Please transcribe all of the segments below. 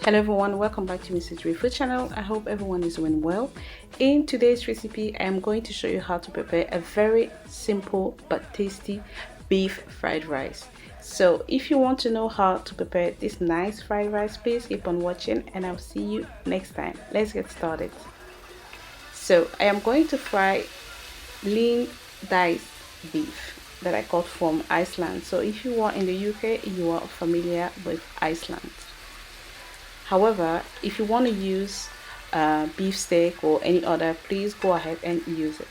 Hello everyone, welcome back to Mrs. Ray Food Channel. I hope everyone is doing well. In today's recipe, I am going to show you how to prepare a very simple but tasty beef fried rice. So if you want to know how to prepare this nice fried rice, please keep on watching and I'll see you next time. Let's get started. So I am going to fry lean diced beef that I got from Iceland. So if you are in the UK, you are familiar with Iceland. However, if you want to use beef steak or any other, please go ahead and use it.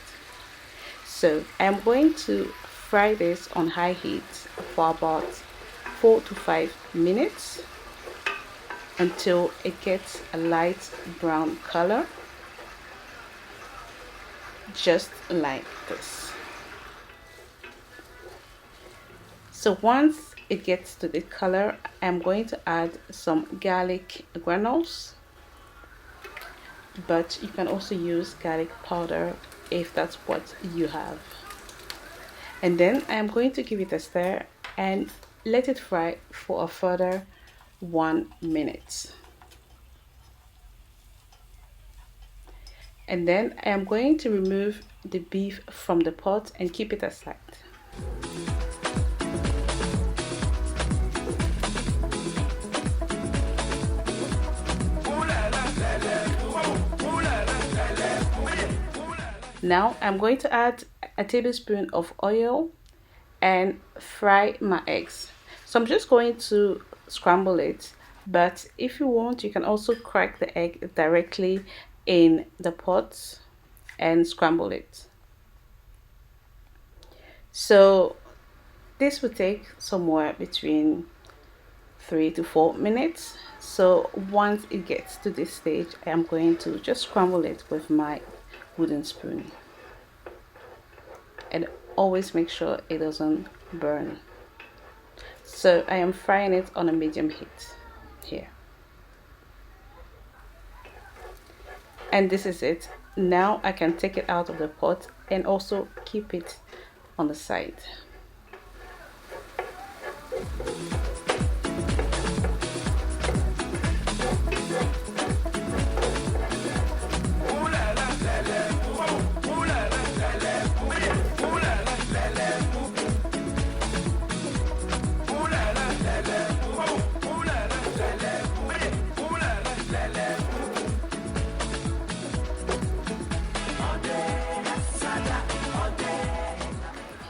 So I'm going to fry this on high heat for about 4 to 5 minutes until it gets a light brown color, just like this. So once it gets to the color, I'm going to add some garlic granules, but you can also use garlic powder if that's what you have. And then I'm going to give it a stir and let it fry for a further 1 minute. And then I am going to remove the beef from the pot and keep it aside. Now I'm going to add a tablespoon of oil and fry my eggs. So I'm just going to scramble it, but if you want, you can also crack the egg directly in the pot and scramble it. So this will take somewhere between 3 to 4 minutes. So once it gets to this stage, I am going to just scramble it with my wooden spoon, and always make sure it doesn't burn. So I am frying it on a medium heat here, and this is it. Now I can take it out of the pot and also keep it on the side.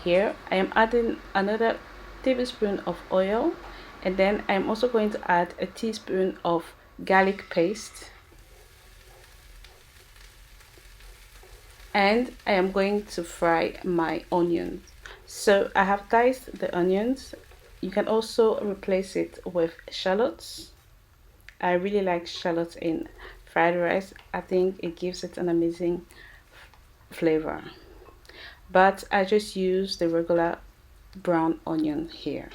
Here I am adding another tablespoon of oil, and then I'm also going to add a teaspoon of garlic paste, and I am going to fry my onions. So I have diced the onions. You can also replace it with shallots. I really like shallots in fried rice. I think it gives it an amazing flavor, but I just use the regular brown onion here.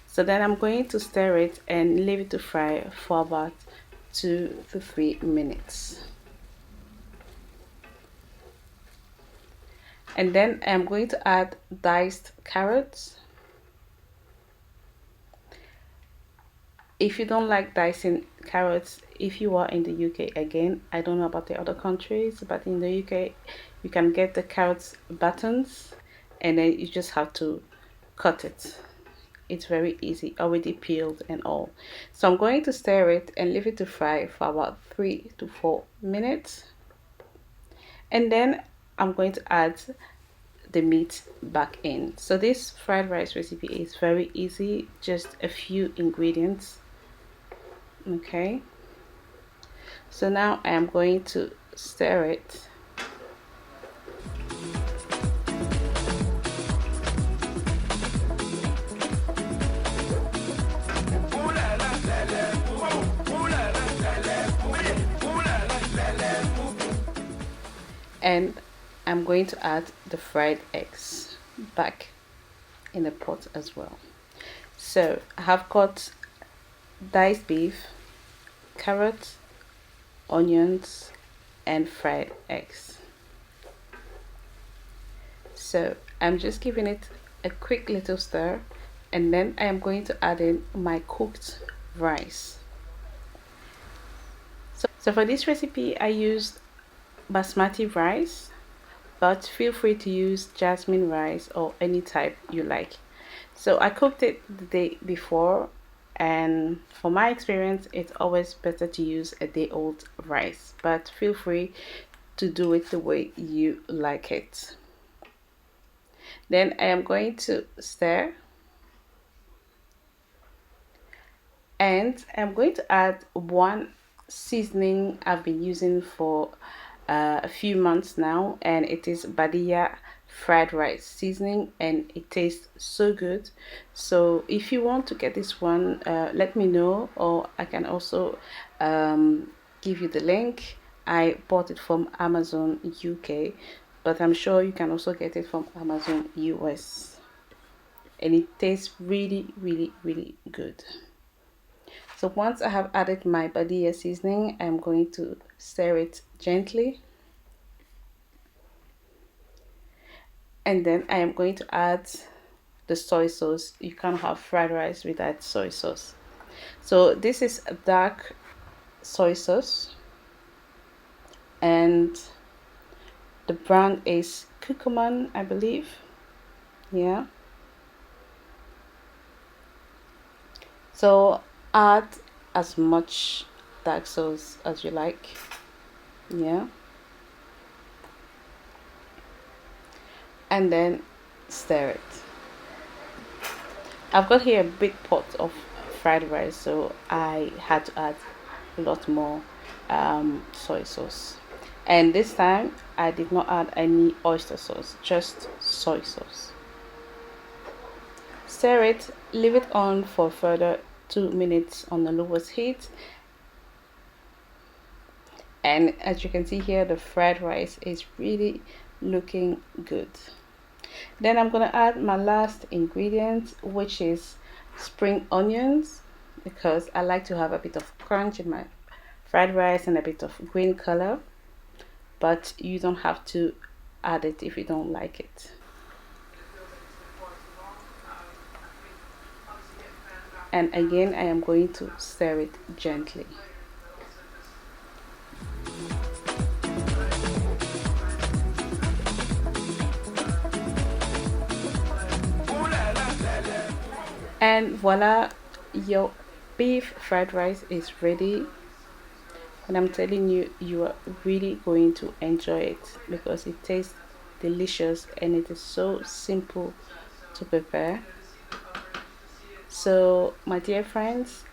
So then I'm going to stir it and leave it to fry for about 2 to 3 minutes. And then I'm going to add diced carrots. If you don't like dicing carrots, if you are in the UK, again, I don't know about the other countries, but in the UK you can get the carrots buttons and then you just have to cut it. It's very easy, already peeled and all. So I'm going to stir it and leave it to fry for about 3 to 4 minutes, and then I'm going to add the meat back in. So this fried rice recipe is very easy, just a few ingredients. Okay, so now I am going to stir it. And I'm going to add the fried eggs back in the pot as well. So I have got diced beef, carrots, onions, and fried eggs. So I'm just giving it a quick little stir, and then I am going to add in my cooked rice. So for this recipe I used basmati rice, but feel free to use jasmine rice or any type you like. So I cooked it the day before, and for my experience it's always better to use a day old rice, but feel free to do it the way you like it. Then I am going to stir, and I'm going to add one seasoning I've been using for a few months now, and it is badia fried rice seasoning, and it tastes so good. So if you want to get this one, let me know, or I can also give you the link. I bought it from Amazon UK, but I'm sure you can also get it from Amazon US, and it tastes really good. So once I have added my badia seasoning, I'm going to stir it gently, and then I am going to add the soy sauce. You can't have fried rice without soy sauce. So this is a dark soy sauce, and the brand is curcumin, I believe. Yeah. So add as much dark sauce as you like. Yeah. And then stir it. I've got here a big pot of fried rice, so I had to add a lot more soy sauce. And this time I did not add any oyster sauce, just soy sauce. Stir it, leave it on for further 2 minutes on the lowest heat. And as you can see here, the fried rice is really looking good. Then I'm gonna add my last ingredient, which is spring onions, because I like to have a bit of crunch in my fried rice and a bit of green color, but you don't have to add it if you don't like it. And again, I am going to stir it gently. And voila, your beef fried rice is ready. And I'm telling you, you are really going to enjoy it because it tastes delicious and it is so simple to prepare. So my dear friends,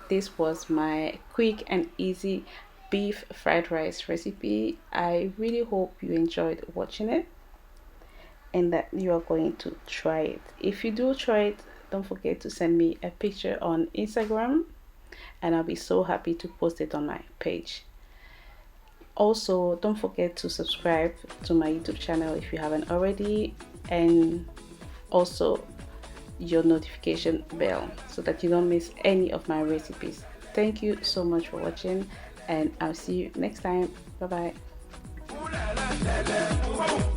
this was my quick and easy beef fried rice recipe. I really hope you enjoyed watching it and that you are going to try it. If you do try it, don't forget to send me a picture on Instagram, and I'll be so happy to post it on my page. Also, don't forget to subscribe to my YouTube channel if you haven't already, and also your notification bell so that you don't miss any of my recipes. Thank you so much for watching, and I'll see you next time. Bye bye.